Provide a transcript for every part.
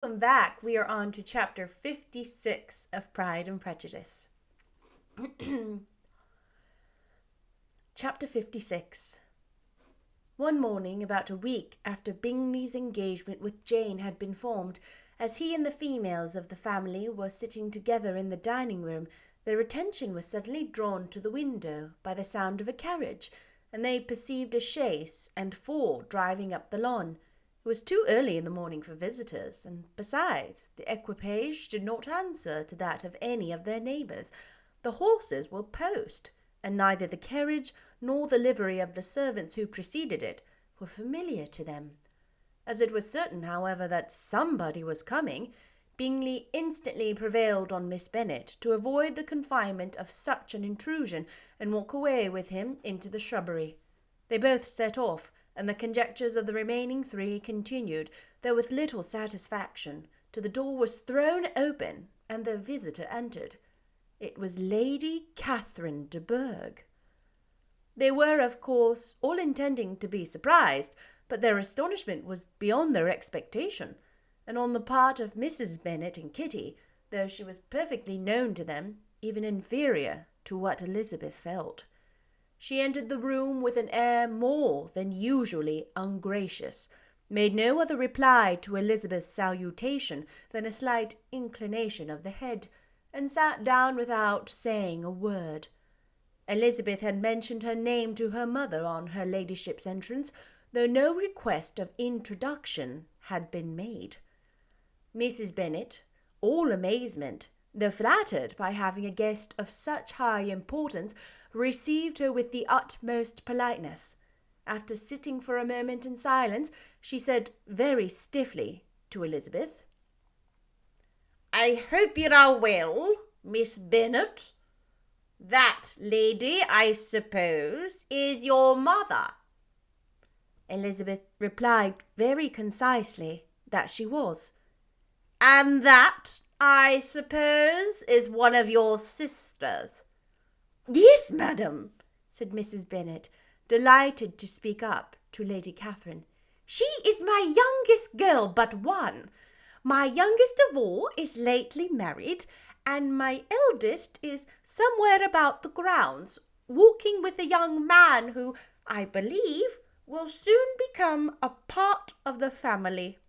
Welcome back. We are on to chapter 56 of Pride and Prejudice. Chapter 56. One morning, about a week after Bingley's engagement with Jane had been formed, as he and the females of the family were sitting together in the dining-room, their attention was suddenly drawn to the window by the sound of a carriage, and they perceived a chaise and four driving up the lawn. It was too early in the morning for visitors, and besides, the equipage did not answer to that of any of their neighbours. The horses were post, and neither the carriage nor the livery of the servants who preceded it were familiar to them. As it was certain, however, that somebody was coming, Bingley instantly prevailed on Miss Bennet to avoid the confinement of such an intrusion, and walk away with him into the shrubbery. They both set off, and the conjectures of the remaining three continued, though with little satisfaction, till the door was thrown open, and their visitor entered. It was Lady Catherine de Bourgh. They were, of course, all intending to be surprised, but their astonishment was beyond their expectation, and on the part of Mrs. Bennet and Kitty, though she was perfectly known to them, even inferior to what Elizabeth felt. She entered the room with an air more than usually ungracious, made no other reply to Elizabeth's salutation than a slight inclination of the head, and sat down without saying a word. Elizabeth had mentioned her name to her mother on her ladyship's entrance, though no request of introduction had been made. Mrs. Bennet, all amazement, though flattered by having a guest of such high importance, received her with the utmost politeness. After sitting for a moment in silence, she said very stiffly to Elizabeth, "I hope you are well, Miss Bennet. That lady, I suppose, is your mother." Elizabeth replied very concisely that she was. "And that, I suppose, is one of your sisters." "Yes, madam," said Mrs. Bennet, delighted to speak up to Lady Catherine. "She is my youngest girl but one. My youngest of all is lately married, and my eldest is somewhere about the grounds, walking with a young man who, I believe, will soon become a part of the family."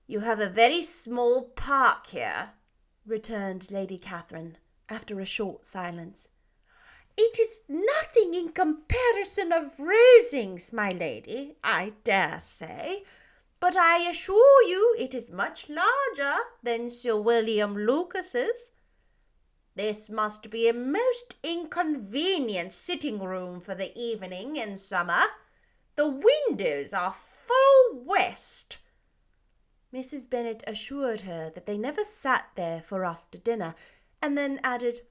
"You have a very small park here," returned Lady Catherine, after a short silence. "It is nothing in comparison of Rosings, my lady, I dare say, but I assure you it is much larger than Sir William Lucas's. This must be a most inconvenient sitting-room for the evening in summer. The windows are full west." Mrs. Bennet assured her that they never sat there for after dinner, and then added,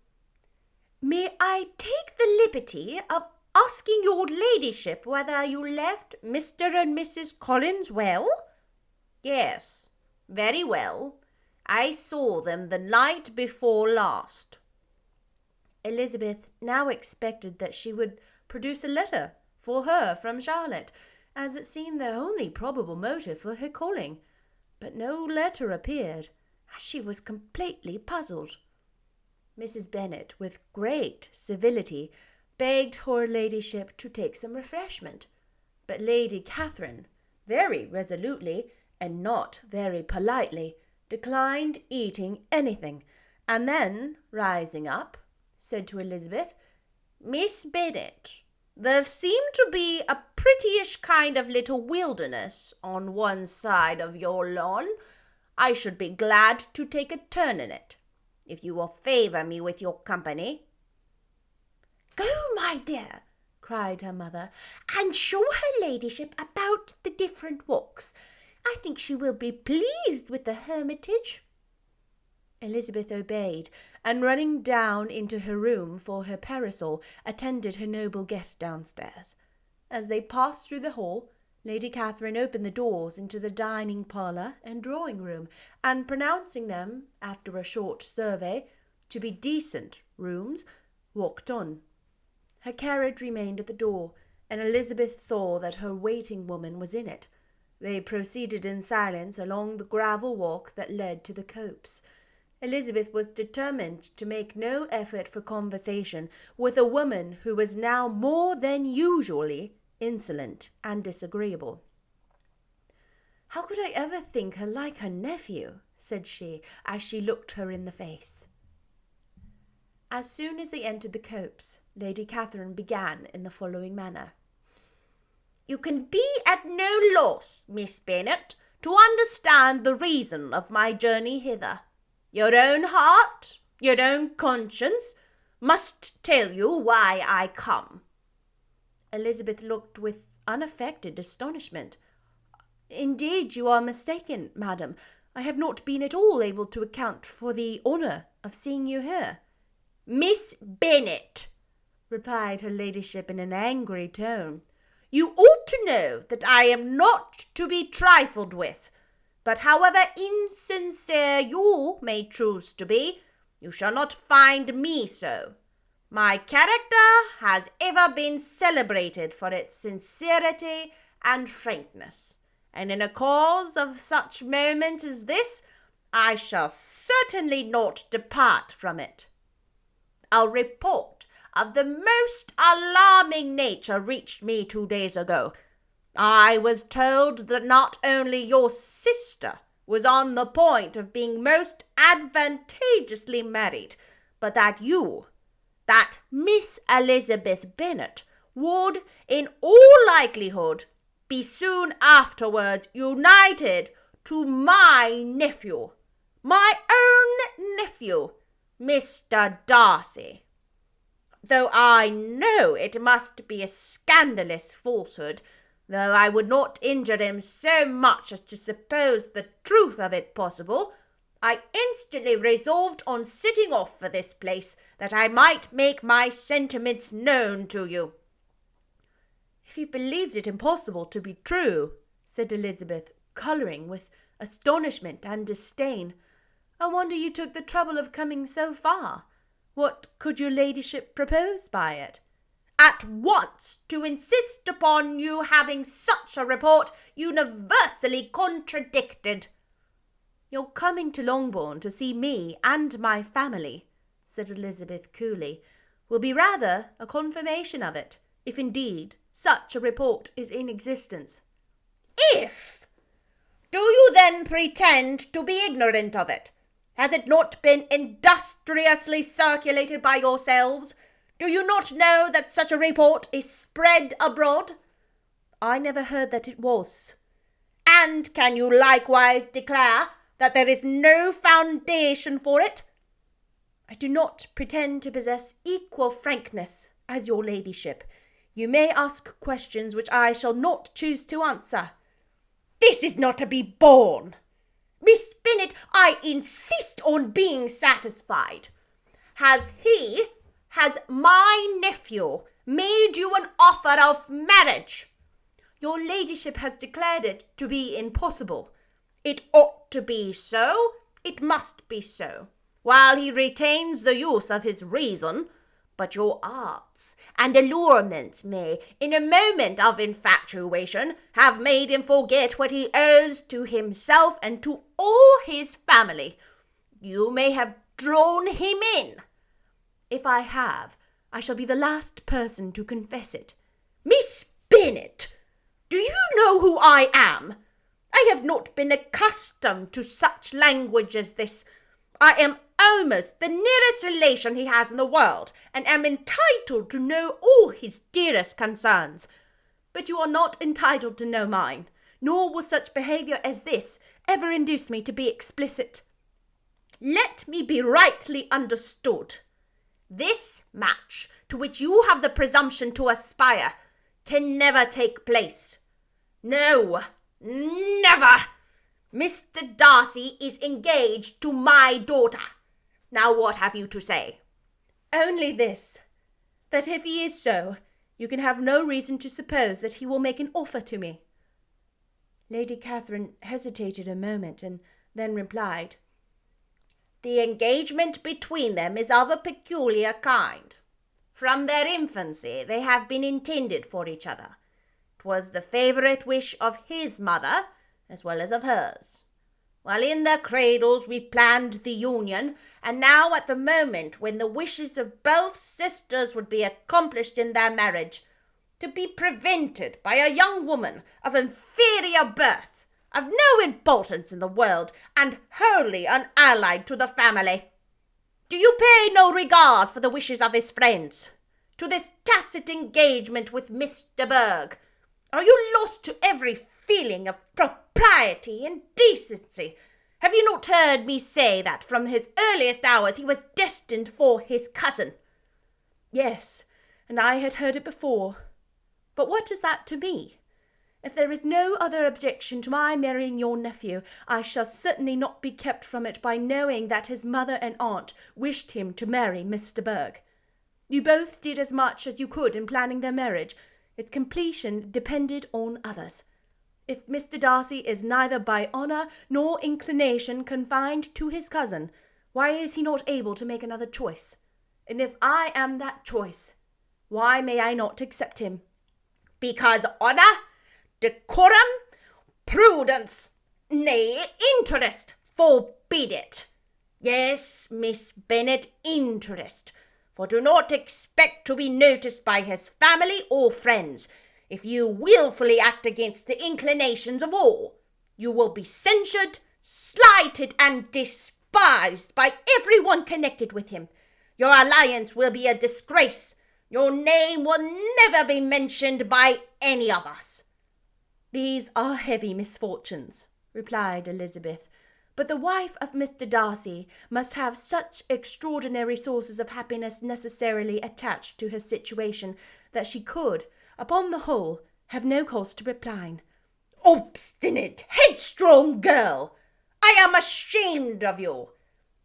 "May I take the liberty of asking your ladyship whether you left Mr. and Mrs. Collins well?" "Yes, very well. I saw them the night before last." Elizabeth now expected that she would produce a letter for her from Charlotte, as it seemed the only probable motive for her calling, but no letter appeared, as she was completely puzzled. Mrs. Bennet, with great civility, begged her ladyship to take some refreshment, but Lady Catherine, very resolutely and not very politely, declined eating anything, and then, rising up, said to Elizabeth, "Miss Bennet, there seemed to be a prettyish kind of little wilderness on one side of your lawn. I should be glad to take a turn in it, if you will favour me with your company." "Go, my dear," cried her mother, "and show her ladyship about the different walks. I think she will be pleased with the hermitage." Elizabeth obeyed, and running down into her room for her parasol, attended her noble guest downstairs. As they passed through the hall, Lady Catherine opened the doors into the dining parlour and drawing-room, and pronouncing them, after a short survey, to be decent rooms, walked on. Her carriage remained at the door, and Elizabeth saw that her waiting woman was in it. They proceeded in silence along the gravel walk that led to the copse. Elizabeth was determined to make no effort for conversation with a woman who was now more than usually insolent and disagreeable. "How could I ever think her like her nephew?" said she, as she looked her in the face. As soon as they entered the copse, Lady Catherine began in the following manner. "You can be at no loss, Miss Bennet, to understand the reason of my journey hither. Your own heart, your own conscience, must tell you why I come." Elizabeth looked with unaffected astonishment. "Indeed, you are mistaken, madam. I have not been at all able to account for the honour of seeing you here." "Miss Bennet," replied her ladyship in an angry tone, "you ought to know that I am not to be trifled with. But however insincere you may choose to be, you shall not find me so. My character has ever been celebrated for its sincerity and frankness, and in a cause of such moment as this, I shall certainly not depart from it. A report of the most alarming nature reached me 2 days ago. I was told that not only your sister was on the point of being most advantageously married, but that you, that Miss Elizabeth Bennet, would, in all likelihood, be soon afterwards united to my nephew, my own nephew, Mr. Darcy. Though I know it must be a scandalous falsehood, though I would not injure him so much as to suppose the truth of it possible, I instantly resolved on setting off for this place, that I might make my sentiments known to you." "If you believed it impossible to be true," said Elizabeth, colouring with astonishment and disdain, "I wonder you took the trouble of coming so far. What could your ladyship propose by it?" "At once to insist upon you having such a report universally contradicted." "Your coming to Longbourn to see me and my family," said Elizabeth coolly, "will be rather a confirmation of it, if indeed such a report is in existence." "If? Do you then pretend to be ignorant of it? Has it not been industriously circulated by yourselves? Do you not know that such a report is spread abroad?" "I never heard that it was." "And can you likewise declare that there is no foundation for it?" "I do not pretend to possess equal frankness as your ladyship. You may ask questions which I shall not choose to answer." "This is not to be borne. Miss Bennet, I insist on being satisfied. Has my nephew made you an offer of marriage?" "Your ladyship has declared it to be impossible." "It ought to be so. It must be so, while he retains the use of his reason. But your arts and allurements may, in a moment of infatuation, have made him forget what he owes to himself and to all his family. You may have drawn him in." "If I have, I shall be the last person to confess it." "Miss Bennet, do you know who I am? I have not been accustomed to such language as this. I am almost the nearest relation he has in the world, and am entitled to know all his dearest concerns." "But you are not entitled to know mine, nor will such behaviour as this ever induce me to be explicit." "Let me be rightly understood. This match, to which you have the presumption to aspire, can never take place. No, never. Mr. Darcy is engaged to my daughter. Now what have you to say?" "Only this, that if he is so, you can have no reason to suppose that he will make an offer to me." Lady Catherine hesitated a moment and then replied, "The engagement between them is of a peculiar kind. From their infancy they have been intended for each other. 'Twas the favourite wish of his mother as well as of hers. While in their cradles we planned the union, and now at the moment when the wishes of both sisters would be accomplished in their marriage, to be prevented by a young woman of inferior birth, of no importance in the world, and wholly unallied to the family. Do you pay no regard for the wishes of his friends? To this tacit engagement with Mr. Berg, are you lost to every feeling of propriety and decency? Have you not heard me say that from his earliest hours he was destined for his cousin? Yes, and I had heard it before. But what is that to me? If there is no other objection to my marrying your nephew, I shall certainly not be kept from it by knowing that his mother and aunt wished him to marry Mr. Berg. You both did as much as you could in planning their marriage. Its completion depended on others. If Mr. Darcy is neither by honour nor inclination confined to his cousin, why is he not able to make another choice? And if I am that choice, why may I not accept him? Because honour, decorum, prudence, nay, interest forbid it. Yes, Miss Bennet, interest. For do not expect to be noticed by his family or friends. If you wilfully act against the inclinations of all, you will be censured, slighted, and despised by everyone connected with him. Your alliance will be a disgrace. Your name will never be mentioned by any of us. These are heavy misfortunes, replied Elizabeth, but the wife of Mr. Darcy must have such extraordinary sources of happiness necessarily attached to her situation that she could, upon the whole, have no cause to repine. Obstinate, headstrong girl! I am ashamed of you.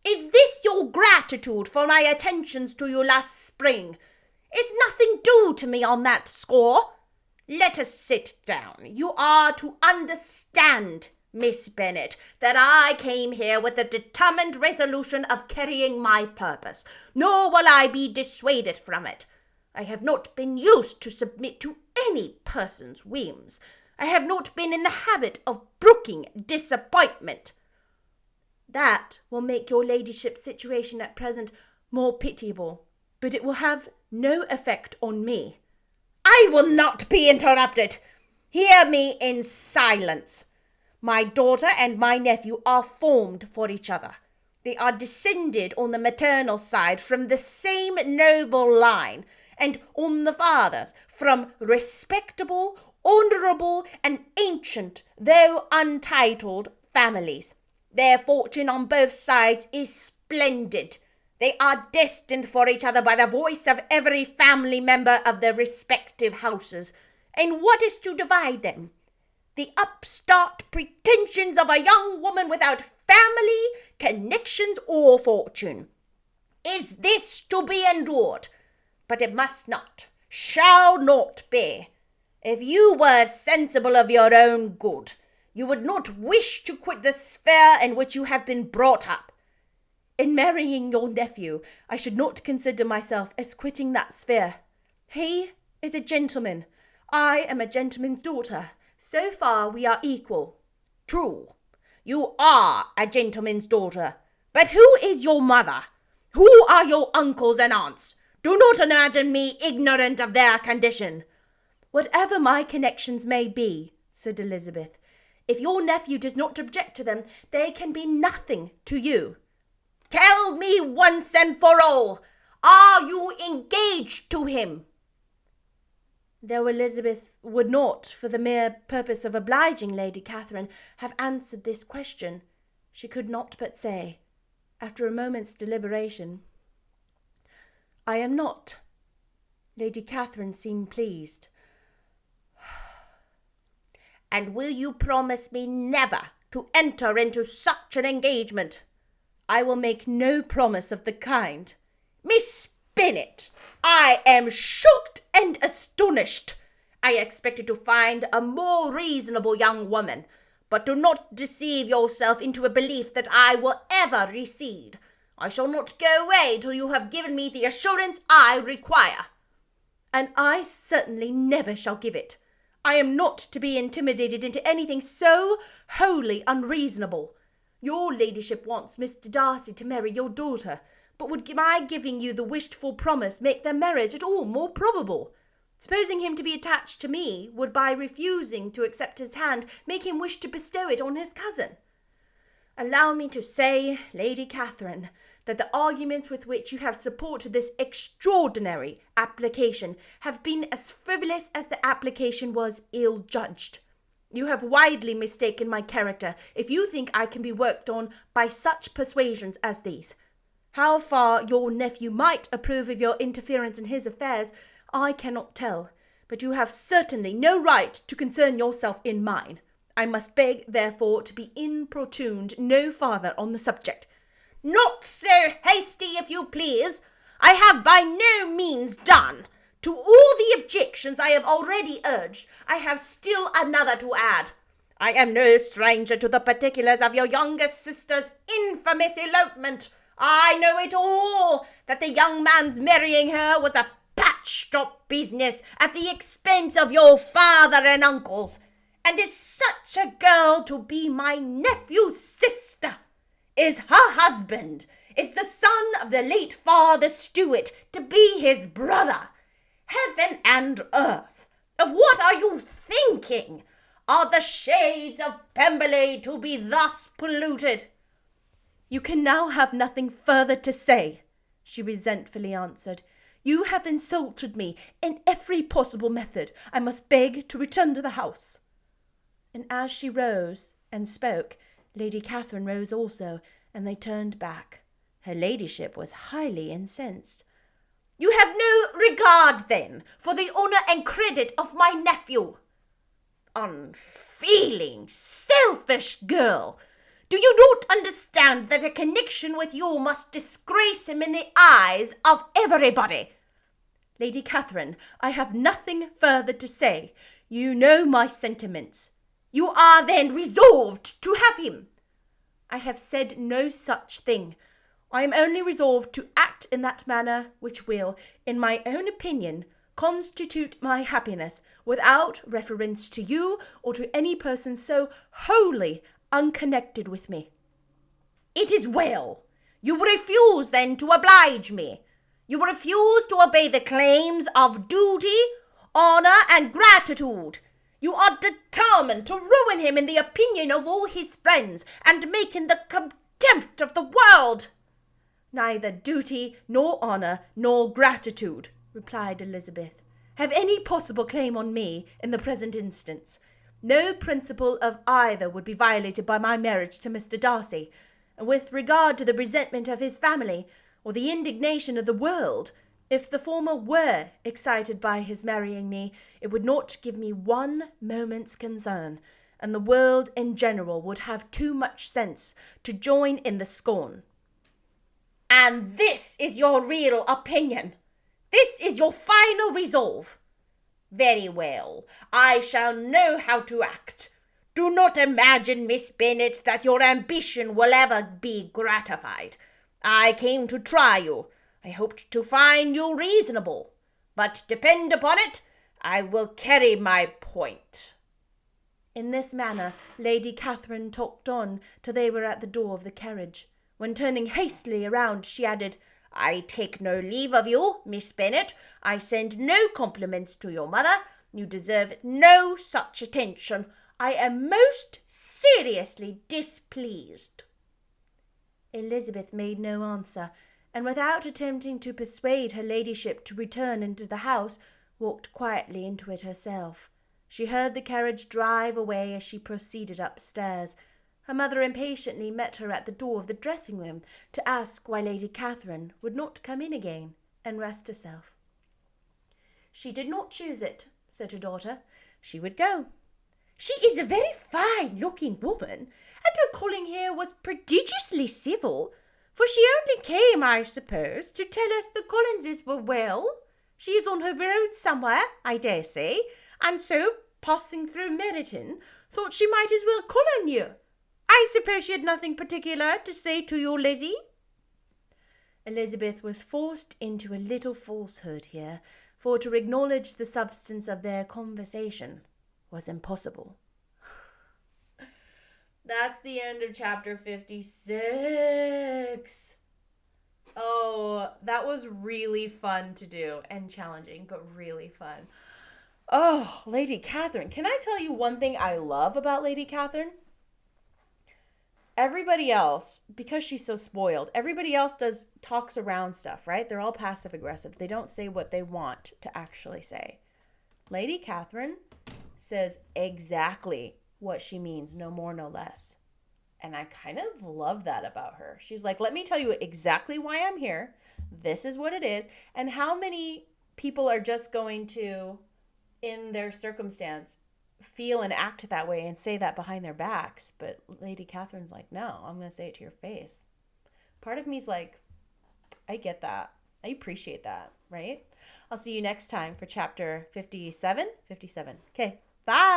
Is this your gratitude for my attentions to you last spring? Is nothing due to me on that score? Let us sit down. You are to understand, Miss Bennet, that I came here with the determined resolution of carrying my purpose, nor will I be dissuaded from it. I have not been used to submit to any person's whims. I have not been in the habit of brooking disappointment. That will make your ladyship's situation at present more pitiable, but it will have no effect on me. I will not be interrupted. Hear me in silence. My daughter and my nephew are formed for each other. They are descended on the maternal side from the same noble line, and on the father's from respectable, honourable, and ancient, though untitled, families. Their fortune on both sides is splendid. They are destined for each other by the voice of every family member of their respective houses. And what is to divide them? The upstart pretensions of a young woman without family, connections, or fortune. Is this to be endured? But it must not, shall not be. If you were sensible of your own good, you would not wish to quit the sphere in which you have been brought up. In marrying your nephew, I should not consider myself as quitting that sphere. He is a gentleman. I am a gentleman's daughter. So far we are equal. True, you are a gentleman's daughter. But who is your mother? Who are your uncles and aunts? Do not imagine me ignorant of their condition. Whatever my connections may be, said Elizabeth, if your nephew does not object to them, they can be nothing to you. Tell me once and for all, are you engaged to him? Though Elizabeth would not, for the mere purpose of obliging Lady Catherine, have answered this question, she could not but say, after a moment's deliberation, I am not. Lady Catherine seemed pleased. And will you promise me never to enter into such an engagement? I will make no promise of the kind. Miss Bennet, I am shocked and astonished. I expected to find a more reasonable young woman, but do not deceive yourself into a belief that I will ever recede. I shall not go away till you have given me the assurance I require. And I certainly never shall give it. I am not to be intimidated into anything so wholly unreasonable. Your ladyship wants Mr. Darcy to marry your daughter, but would my giving you the wished-for promise make their marriage at all more probable? Supposing him to be attached to me, would by refusing to accept his hand make him wish to bestow it on his cousin? Allow me to say, Lady Catherine, that the arguments with which you have supported this extraordinary application have been as frivolous as the application was ill-judged. You have widely mistaken my character if you think I can be worked on by such persuasions as these. How far your nephew might approve of your interference in his affairs, I cannot tell, but you have certainly no right to concern yourself in mine. I must beg, therefore, to be importuned no farther on the subject. Not so hasty, if you please. I have by no means done. To all the objections I have already urged, I have still another to add. I am no stranger to the particulars of your youngest sister's infamous elopement. I know it all, that the young man's marrying her was a patched-up business at the expense of your father and uncles. And is such a girl to be my nephew's sister? Is her husband, is the son of the late Father Stewart, to be his brother? Heaven and earth, of what are you thinking? Are the shades of Pemberley to be thus polluted? You can now have nothing further to say, she resentfully answered. You have insulted me in every possible method. I must beg to return to the house. And as she rose and spoke, Lady Catherine rose also, and they turned back. Her ladyship was highly incensed. You have no regard, then, for the honour and credit of my nephew. Unfeeling, selfish girl! Do you not understand that a connection with you must disgrace him in the eyes of everybody? Lady Catherine, I have nothing further to say. You know my sentiments. You are then resolved to have him? I have said no such thing. I am only resolved to act in that manner which will, in my own opinion, constitute my happiness, without reference to you or to any person so wholly unconnected with me. It is well. You refuse, then, to oblige me. You refuse to obey the claims of duty, honour, and gratitude. You are determined to ruin him in the opinion of all his friends, and make him the contempt of the world. Neither duty, nor honour, nor gratitude, replied Elizabeth, have any possible claim on me in the present instance. No principle of either would be violated by my marriage to Mr. Darcy, and with regard to the resentment of his family, or the indignation of the world, if the former were excited by his marrying me, it would not give me one moment's concern, and the world in general would have too much sense to join in the scorn. And this is your real opinion? This is your final resolve? Very well, I shall know how to act. Do not imagine, Miss Bennet, that your ambition will ever be gratified. I came to try you. I hoped to find you reasonable. But depend upon it, I will carry my point. In this manner, Lady Catherine talked on till they were at the door of the carriage, when turning hastily around, she added, I take no leave of you, Miss Bennet. I send no compliments to your mother. You deserve no such attention. I am most seriously displeased. Elizabeth made no answer, and without attempting to persuade her ladyship to return into the house, walked quietly into it herself. She heard the carriage drive away as she proceeded upstairs. Her mother impatiently met her at the door of the dressing-room to ask why Lady Catherine would not come in again and rest herself. She did not choose it, said her daughter. She would go. She is a very fine-looking woman, and her calling here was prodigiously civil, for she only came, I suppose, to tell us the Collinses were well. She is on her road somewhere, I dare say, and so, passing through Meryton, thought she might as well call on you. I suppose she had nothing particular to say to you, Lizzie? Elizabeth was forced into a little falsehood here, for to acknowledge the substance of their conversation. was impossible. That's the end of chapter 56. Oh, that was really fun to do and challenging, but really fun. Oh, Lady Catherine. Can I tell you one thing I love about Lady Catherine? Everybody else, because she's so spoiled, everybody else talks around stuff, right? They're all passive aggressive. They don't say what they want to actually say. Lady Catherine says exactly what she means, no more, no less. And I kind of love that about her. She's like, let me tell you exactly why I'm here. This is what it is. And how many people are just going to, in their circumstance, feel and act that way and say that behind their backs? But Lady Catherine's like, no, I'm going to say it to your face. Part of me's like, I get that. I appreciate that, right? I'll see you next time for chapter 57. Okay, bye.